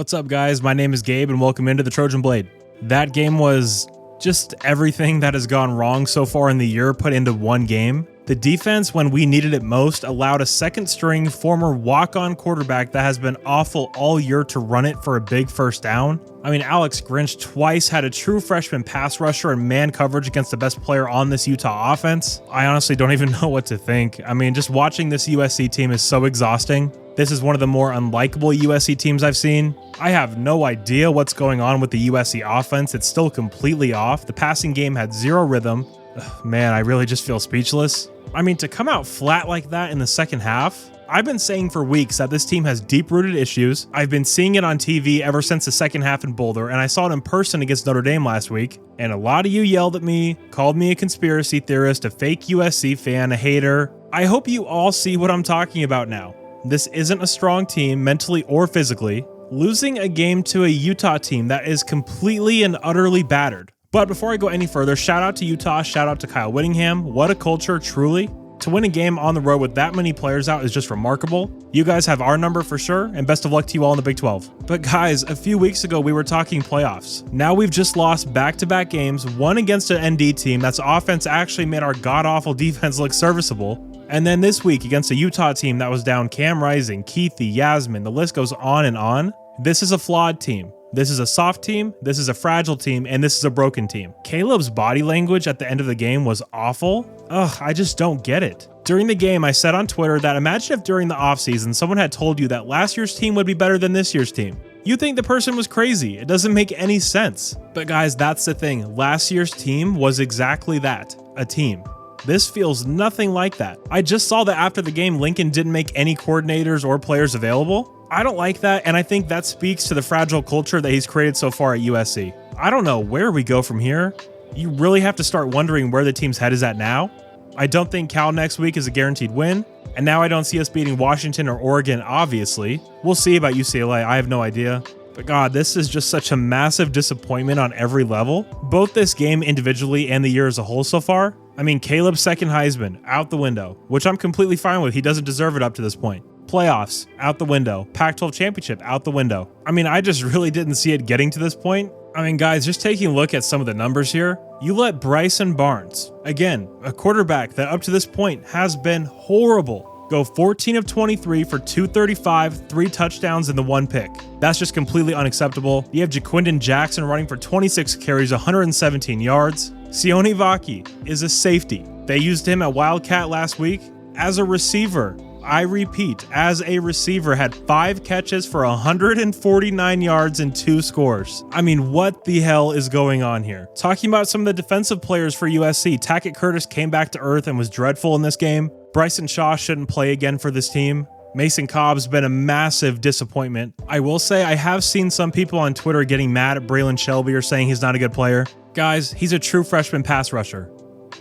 What's up, guys? My name is Gabe and welcome into the Trojan Blade. That game was just everything that has gone wrong so far in the year put into one game. The defense, when we needed it most, allowed a second-string former walk-on quarterback that has been awful all year to run it for a big first down. I mean, Alex Grinch twice had a true freshman pass rusher and man coverage against the best player on this Utah offense. I honestly don't even know what to think. I mean, just watching this USC team is so exhausting. This is one of the more unlikable USC teams I've seen. I have no idea what's going on with the USC offense. It's still completely off. The passing game had zero rhythm. Ugh, man, I really just feel speechless. I mean, to come out flat like that in the second half, I've been saying for weeks that this team has deep-rooted issues. I've been seeing it on TV ever since the second half in Boulder, and I saw it in person against Notre Dame last week. And a lot of you yelled at me, called me a conspiracy theorist, a fake USC fan, a hater. I hope you all see what I'm talking about now. This isn't a strong team, mentally or physically. Losing a game to a Utah team that is completely and utterly battered. But before I go any further, shout out to Utah, shout out to Kyle Whittingham. What a culture, truly. To win a game on the road with that many players out is just remarkable. You guys have our number for sure, and best of luck to you all in the Big 12. But guys, a few weeks ago we were talking playoffs. Now we've just lost back-to-back games, one against an ND team that's offense actually made our god-awful defense look serviceable. And then this week against a Utah team that was down Cam Rising, Keithy, Yasmin, the list goes on and on. This is a flawed team. This is a soft team, this is a fragile team, and this is a broken team. Caleb's body language at the end of the game was awful. Ugh, I just don't get it. During the game, I said on Twitter that imagine if during the offseason someone had told you that last year's team would be better than this year's team. You think the person was crazy. It doesn't make any sense. But guys, that's the thing. Last year's team was exactly that, a team. This feels nothing like that. I just saw that after the game, Lincoln didn't make any coordinators or players available. I don't like that, and I think that speaks to the fragile culture that he's created so far at USC. I don't know where we go from here. You really have to start wondering where the team's head is at now. I don't think Cal next week is a guaranteed win, and now I don't see us beating Washington or Oregon, obviously. We'll see about UCLA, I have no idea. But God, this is just such a massive disappointment on every level. Both this game individually and the year as a whole so far. I mean, Caleb's second Heisman, out the window, which I'm completely fine with. He doesn't deserve it up to this point. Playoffs, out the window. Pac-12 championship, out the window. I mean, I just really didn't see it getting to this point. I mean, guys, just taking a look at some of the numbers here, you let Bryson Barnes, again, a quarterback that up to this point has been horrible, go 14 of 23 for 235, 3 touchdowns and the 1 pick. That's just completely unacceptable. You have Jaquindon Jackson running for 26 carries, 117 yards. Sione Vaki is a safety. They used him at Wildcat last week as a receiver. I repeat, as a receiver, had 5 catches for 149 yards and 2 scores. I mean, what the hell is going on here? Talking about some of the defensive players for USC, Tackett Curtis came back to earth and was dreadful in this game. Bryson Shaw shouldn't play again for this team. Mason Cobb's been a massive disappointment. I will say I have seen some people on Twitter getting mad at Braylon Shelby or saying he's not a good player. Guys, he's a true freshman pass rusher.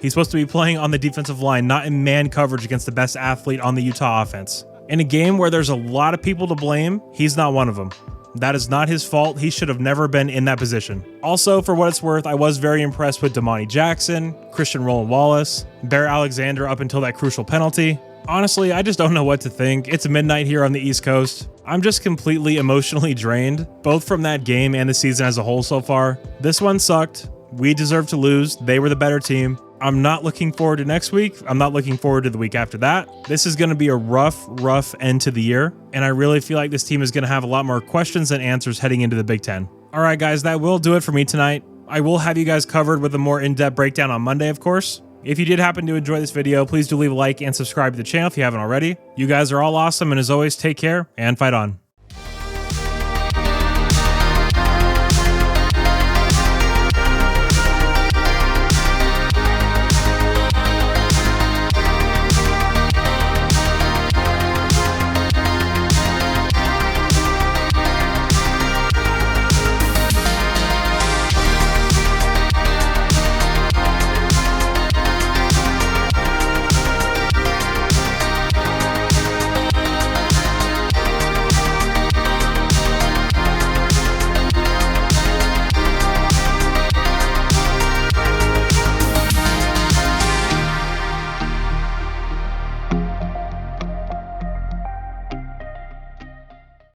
He's supposed to be playing on the defensive line, not in man coverage against the best athlete on the Utah offense. In a game where there's a lot of people to blame, he's not one of them. That is not his fault. He should have never been in that position. Also, for what it's worth, I was very impressed with Damani Jackson, Christian Roland Wallace, Bear Alexander up until that crucial penalty. Honestly, I just don't know what to think. It's midnight here on the East Coast. I'm just completely emotionally drained, both from that game and the season as a whole so far. This one sucked. We deserve to lose. They were the better team. I'm not looking forward to next week. I'm not looking forward to the week after that. This is going to be a rough end to the year, and I really feel like this team is going to have a lot more questions than answers heading into the Big Ten. All right, guys, that will do it for me tonight. I will have you guys covered with a more in-depth breakdown on Monday, of course. If you did happen to enjoy this video, please do leave a like and subscribe to the channel if you haven't already. You guys are all awesome, and as always, take care and fight on.